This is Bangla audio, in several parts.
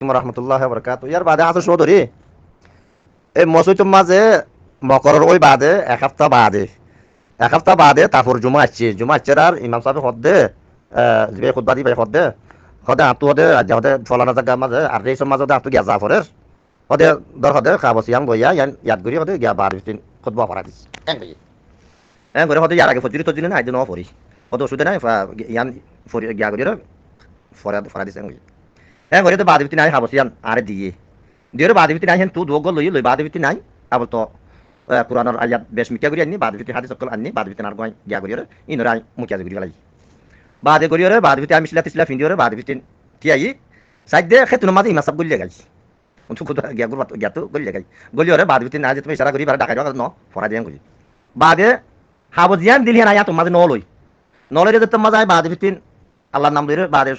রহমতুল্লাহ বরকাত ইয়ার বাদে আছে চৌধুরী এই মসজিদের মাঝে মকরের ওই বাদে এক সপ্তাহ বাদে তারপর জুমা আসছে আর ইমাম সাহেব হদ্দে যে খুতবা দিবে হদ্দে হদে আঁতু হদে রাজ্য হদে ফলানা জায়গার মাঝে আর এই সব মাঝে আঁতু গিয়া জাফরের হদে দর হদে খাবসিয়াম বইয়া ইয়াদ করি হদে গিয়া বার দিন খুতবা পড়া দিস করে হদে ইয়ার আগে ফজরি তজরি না আইদিন পড়ি হদে ওষুধে নাই ইয়ান গিয়া করি ফরা দিছে করে তো বাদ বিতি নাই খাবসিয়ান আরে দিয়ে বাদ বিতি নাই হেন তু দোগ লই বাদ বিতি নাই আবল তো কোরআনের আয়াত বেশ মিকিয়া করি আনি বাদ বিতি হাদিস সকল আনি বাদ বিতি নার গয় গিয়া করি ইনরা মুকিয়া করি ফেলাই বাদে করি বাদ বিতি আমি সিলা বাদ বিতি তিয়াই সাইড দে খেতুন মাঝে ইমা সব গলিয়ে গাইছি উঠু খুদ গিয়া গুরবাত গিয়া তো গলিয়ে গাই গলিয়ে বাদ বিতি না যে তুমি ইশারা করি বার ডাকাই ন ফরা দিয়ান করি বাদে হাবজিয়ান দিলি না আয়াত মাঝে নলই যে তোমা যায় বাদ বিতি আল্লাহর নাম ধরে বাদে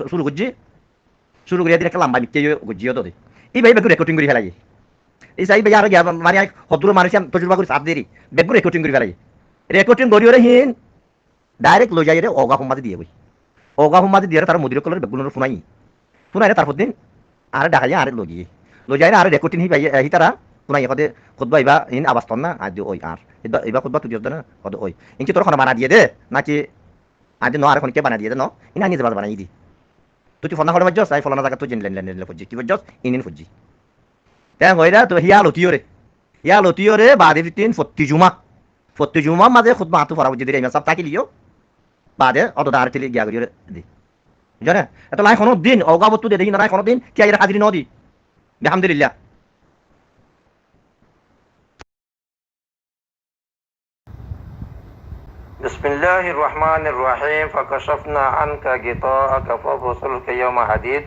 শুরু করিয়া দিন একটা লম্বা মিথ্যে গুজিও তো এই ভাই বেগু রেকর্ডিং করে ফেলাই এই চাই ভাই আর মানে হদ্দুর মানুষ তজুরবা করে চাপ দিয়ে বেগু রেকর্ডিং করে ফেলাই রেকর্ডিং করিও রে হিন ডাইরেক্ট লই যাই রে অগা হুমাদি দিয়ে বই অগা হুমাদি দিয়ে তার মদির কলের বেগুনের শুনাই তারপর দিন আর ডাকাইয়া আর লই যাই আর রেকর্ডিং হি তারা শুনাই কদে খুদবা ইবা ইন আবাস না আজ ওই আর এবার খুদবা তুই না কদে ওই ইনকি তোর খানা বানা দিয়ে দে নাকি আজ ন আর এখন কে বানা দিয়ে দে ন ইনা নিজে বানাই দি তুই ফোন করে মারছস তাই ফলানা জায়গা তুই জেন ফুজি কি বুঝছস ইনিন ফুজি তাই হইরা তো হিয়া লতিও রে বাদে তিন ফত্তি জুমা মাঝে খুদ মাতু ফরা বুঝি দিরে সব তাকি লিও বাদে অত দাঁড় থেকে গিয়া করিও দি জানে এত লাই কোনো দিন অগাবতু দে দেখি না লাই কোনো দিন কি আইরা হাজিরি নদি আলহামদুলিল্লাহ بسم الله الرحمن الرحيم فكشفنا عنك غطاءك فبصرك يوم حديد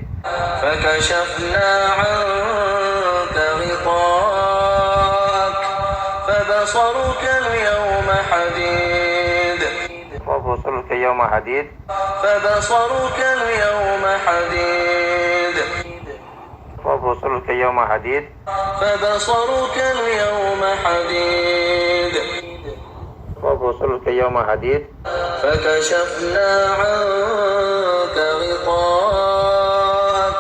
فكشفنا عنك غطاءك فبصرك اليوم حديد فبصرك يوم حديد فبصرك اليوم حديد فبصرك يوم حديد فبصرك اليوم حديد فبصرك يوم حديد فكشفنا عنك غطاءك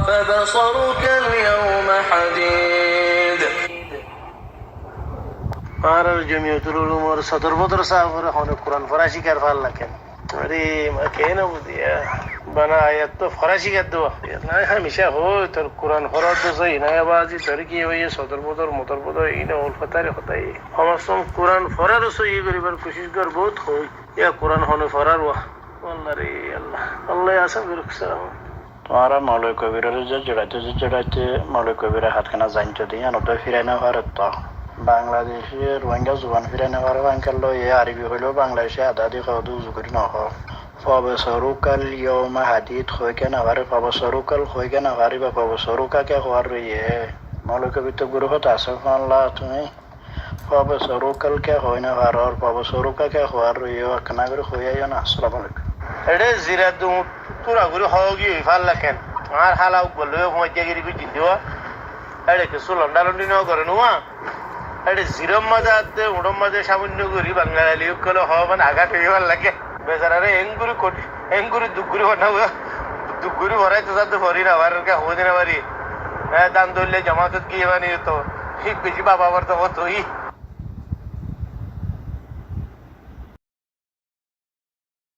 فبصرك اليوم حديد আর জমিয়তুল উলুম ওর সদর বদর সাহেব ওর হনে কোরআন ফরাসি কার ভাল লাগেন আরে মা কেন বুদিয়া বানা আয়াত তো ফরাসি কার দো না হমেশা হয় তোর কোরআন ফরাদ তো সহি না বাজি তোর কি হই সদর বদর মোতর বদর ইনা উল ফতারে হতাই সমস্ত কোরআন ফরার সহি করিবার কোশিশ কর বহুত হই ইয়া কোরআন হনে ফরার ওয়া আল্লাহ রে আল্লাহ আল্লাহ আসাম বিরকসাম তোমারা মৌলয় কবিরের যে জড়াইতে মৌলয় কবিরের হাতখানা জানতে দিয়ে নব্বই ফিরাই না পারে তো বাংলাদেশে রোহিঙ্গা জুবান ফিরাই না পারে আঙ্কাল এ আরবি হইলেও বাংলাদেশে আধা দিয়ে খাওয়া উজু করি নহ ফবসরুকাল ইয়ৌমা হাদিদ হইকে না পারে ফবসরুকাল হইকে না পারিবা ফবসরুকাকে হওয়ার রইয়ে মৌলয় কবির তো গুরু হতে আসো আল্লাহ তুমি ফবসরুকালকে হয় না পারো ফবসরুকাকে হওয়ার রইয়ে একনা করে হইয়াইও না আসসালামু আলাইকুম এডে জিরা দু তুরা করে হওগি ভাল লাগেন আর হালা বললে মজ্জাগিরি কই দিও এডে কে সুলন ডালন্ডি ন করে নুয়া এডে জিরম মাজাতে উড়ম মাঝে সামান্য করি বাঙালি কলে হওয়ান আঘাত হইবার লাগে বেচারারে এঙ্গুরি দুগুরি বানাবো দুগুরি ভরাই তো সাথে ভরি না আর কে হই না পারি দান দইলে জমাতত কি বানি তো ঠিক বেশি বাবা আবার তো হতই